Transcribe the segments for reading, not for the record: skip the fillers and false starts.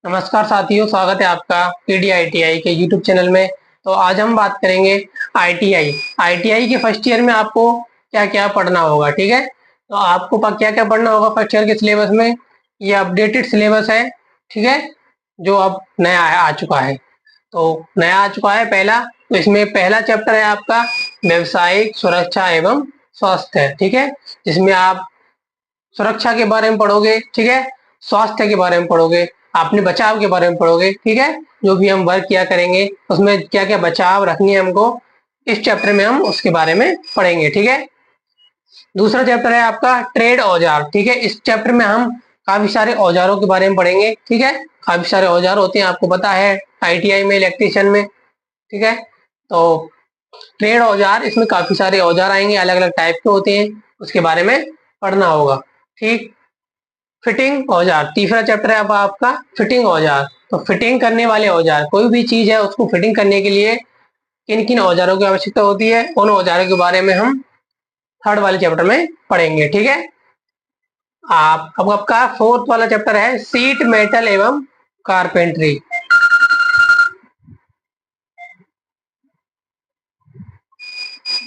नमस्कार साथियों, स्वागत है आपका पीडीआईटीआई के यूट्यूब चैनल में। तो आज हम बात करेंगे आईटीआई। आईटीआई के फर्स्ट ईयर में आपको क्या क्या पढ़ना होगा, ठीक है। तो आपको क्या क्या पढ़ना होगा फर्स्ट ईयर के सिलेबस में। ये अपडेटेड सिलेबस है, ठीक है, जो अब नया आ चुका है। तो नया आ चुका है पहला। तो इसमें पहला चैप्टर है आपका व्यवसायिक सुरक्षा एवं स्वास्थ्य, ठीक है, जिसमें आप सुरक्षा के बारे में पढ़ोगे, ठीक है, स्वास्थ्य के बारे में पढ़ोगे, अपने बचाव के बारे में पढ़ोगे, ठीक है। जो भी हम वर्क किया करेंगे उसमें क्या क्या बचाव रखनी है हमको, इस चैप्टर में हम उसके बारे में पढ़ेंगे, ठीक है। दूसरा चैप्टर है आपका ट्रेड औजार, ठीक है। इस चैप्टर में हम काफी सारे औजारों के बारे में पढ़ेंगे, ठीक है। काफी सारे औजार होते हैं, आपको पता है, आईटीआई में, इलेक्ट्रीशियन में, ठीक है। तो ट्रेड औजार, इसमें काफी सारे औजार आएंगे, अलग अलग टाइप के होते हैं, उसके बारे में पढ़ना होगा, ठीक। फिटिंग औजार, तीसरा चैप्टर है अब आपका फिटिंग औजार। तो फिटिंग करने वाले औजार, कोई भी चीज है उसको फिटिंग करने के लिए किन किन औजारों की आवश्यकता होती है, उन औजारों के बारे में हम थर्ड वाले चैप्टर में पढ़ेंगे, ठीक है। आप अब आपका फोर्थ वाला चैप्टर है सीट मेटल एवं कारपेंट्री।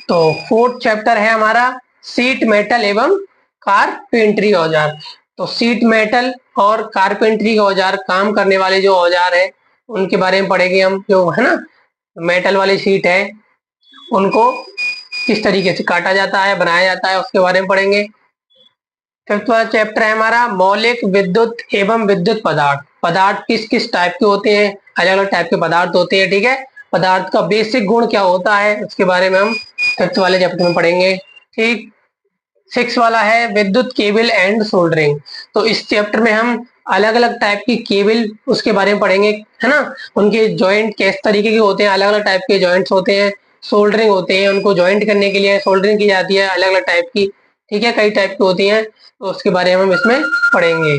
तो फोर्थ चैप्टर है हमारा सीट मेटल एवं कारपेंट्री औजार। तो सीट मेटल और कारपेंट्री के औजार, काम करने वाले जो औजार है उनके बारे में पढ़ेंगे हम, जो है ना, मेटल वाली सीट है उनको किस तरीके से काटा जाता है, बनाया जाता है, उसके बारे में पढ़ेंगे। फिफ्थ वाला चैप्टर है हमारा मौलिक विद्युत एवं विद्युत पदार्थ। पदार्थ किस किस टाइप के होते हैं, अलग अलग टाइप के पदार्थ होते हैं, ठीक है। पदार्थ का बेसिक गुण क्या होता है उसके बारे में हम फिफ्थ वाले चैप्टर में पढ़ेंगे, ठीक। सिक्स वाला है विद्युत केबल एंड सोल्डरिंग। तो इस चैप्टर में हम अलग अलग टाइप की केबल उसके बारे में पढ़ेंगे, है ना। उनके जॉइंट किस तरीके के होते हैं, अलग अलग टाइप के जॉइंट्स होते हैं, सोल्डरिंग होते हैं, उनको जॉइंट करने के लिए सोल्डरिंग की जाती है अलग अलग टाइप की, ठीक है, कई टाइप की होती हैं, तो उसके बारे में हम इसमें पढ़ेंगे,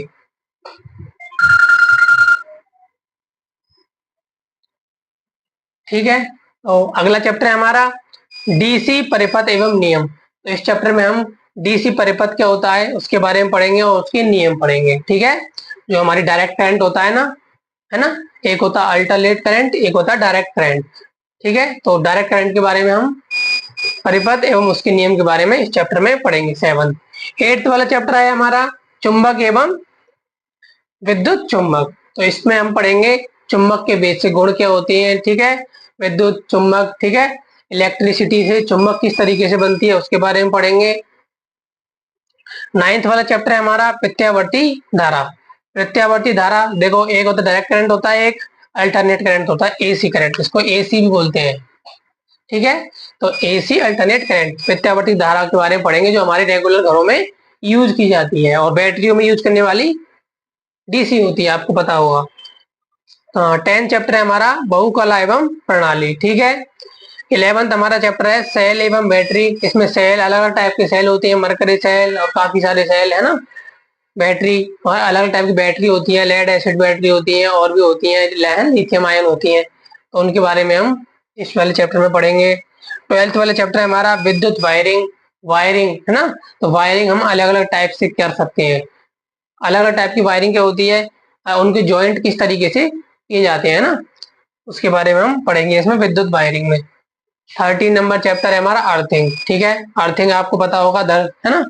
ठीक है। तो अगला चैप्टर है हमारा डीसी परिपथ एवं नियम। तो इस चैप्टर में हम डीसी परिपथ क्या होता है उसके बारे में पढ़ेंगे और उसके नियम पढ़ेंगे, ठीक है। जो हमारी डायरेक्ट करंट होता है ना, एक होता है अल्टरनेट करंट, एक होता है डायरेक्ट करंट, ठीक है। तो डायरेक्ट करंट के बारे में हम परिपथ एवं उसके नियम के बारे में इस चैप्टर में पढ़ेंगे। सेवन एट्थ वाला चैप्टर है हमारा चुंबक एवं विद्युत चुंबक। तो इसमें हम पढ़ेंगे चुंबक के बेसिक गुण क्या होते हैं, ठीक है, विद्युत चुंबक, ठीक है, इलेक्ट्रिसिटी से चुंबक किस तरीके से बनती है उसके बारे में पढ़ेंगे। नाइन्थ वाला चैप्टर है हमारा प्रत्यावर्ती धारा। प्रत्यावर्ती धारा देखो, एक होता है डायरेक्ट करंट होता है, एक अल्टरनेट करंट होता है, एसी करंट, इसको एसी भी बोलते हैं, ठीक है। तो एसी अल्टरनेट करंट प्रत्यावर्ती धारा के बारे में पढ़ेंगे, जो हमारे रेगुलर घरों में यूज की जाती है और बैटरियों में यूज करने वाली डीसी होती है, आपको पता होगा। टेंथ चैप्टर है हमारा बहुकला एवं प्रणाली, ठीक है। इलेवंथ हमारा चैप्टर है सेल एवं बैटरी। इसमें सेल, अलग अलग टाइप के सेल होते हैं, मरकरी सेल और काफी सारे सेल, है ना। बैटरी और अलग अलग टाइप की बैटरी होती है, लेड एसिड बैटरी होती है, और भी होती है, लिथियम आयन होती है, तो उनके बारे में हम इस वाले चैप्टर में पढ़ेंगे। ट्वेल्थ वाले चैप्टर है हमारा विद्युत वायरिंग। वायरिंग, है ना। तो वायरिंग हम अलग अलग टाइप से कर सकते हैं, अलग अलग टाइप की वायरिंग क्या होती है, उनके जॉइंट किस तरीके से किए जाते हैं ना, उसके बारे में हम पढ़ेंगे इसमें विद्युत वायरिंग में। 13 नंबर चैप्टर है हमारा अर्थिंग, ठीक है। अर्थिंग आपको पता होगा, दर, है ना।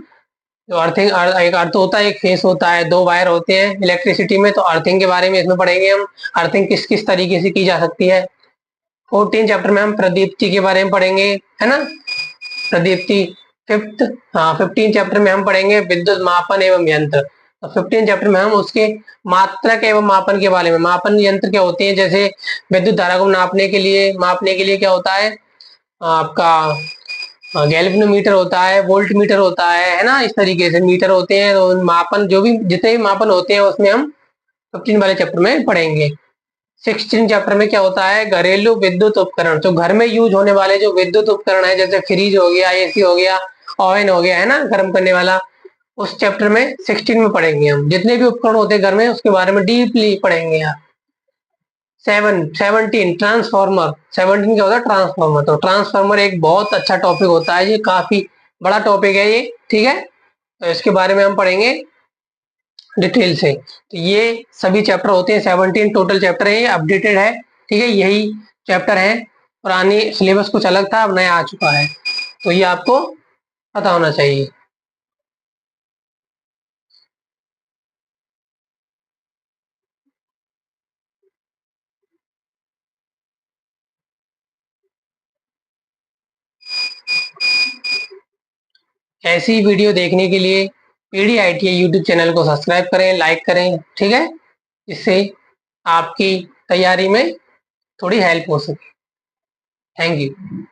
जो अर्थिंग, एक अर्थ होता है, एक फेस होता है, दो वायर होते हैं इलेक्ट्रिसिटी में, तो अर्थिंग के बारे में इसमें पढ़ेंगे हम, अर्थिंग किस किस तरीके से की जा सकती है। 14 चैप्टर में हम प्रदीप्ति के बारे में पढ़ेंगे, है ना, प्रदीप्ति। फिफ्थ, हाँ, 15 चैप्टर में हम पढ़ेंगे विद्युत मापन एवं यंत्र। तो 15 चैप्टर में हम उसके मात्रक एवं मापन के बारे में, मापन यंत्र क्या होते हैं, जैसे विद्युत धारा को मापने के लिए क्या होता है आपका, गैल्वेनोमीटर होता है, वोल्ट मीटर होता है ना, इस तरीके से मीटर होते हैं, तो मापन, जो भी जितने भी मापन होते हैं उसमें हम 15 वाले चैप्टर में पढ़ेंगे। 16 चैप्टर में क्या होता है, घरेलू विद्युत उपकरण, जो घर में यूज होने वाले जो विद्युत उपकरण है, जैसे फ्रिज हो गया, एसी हो गया, ओवन हो गया, है ना, गर्म करने वाला, उस चैप्टर में 16 में पढ़ेंगे हम, जितने भी उपकरण होते हैं घर में उसके बारे में डीपली पढ़ेंगे यार। 17 ट्रांसफॉर्मर। 17 क्या होता है, ट्रांसफॉर्मर। तो ट्रांसफॉर्मर एक बहुत अच्छा टॉपिक होता है, ये काफी बड़ा टॉपिक है ये, ठीक है। तो इसके बारे में हम पढ़ेंगे डिटेल से। तो ये सभी चैप्टर होते हैं, 17 टोटल चैप्टर है, अपडेटेड है, ठीक है, यही चैप्टर है। पुरानी सिलेबस कुछ अलग था, अब नया आ चुका है, तो ये आपको पता होना चाहिए। ऐसी वीडियो देखने के लिए पीडीआईटीआई यूट्यूब चैनल को सब्सक्राइब करें, लाइक करें, ठीक है, इससे आपकी तैयारी में थोड़ी हेल्प हो सके। Thank you.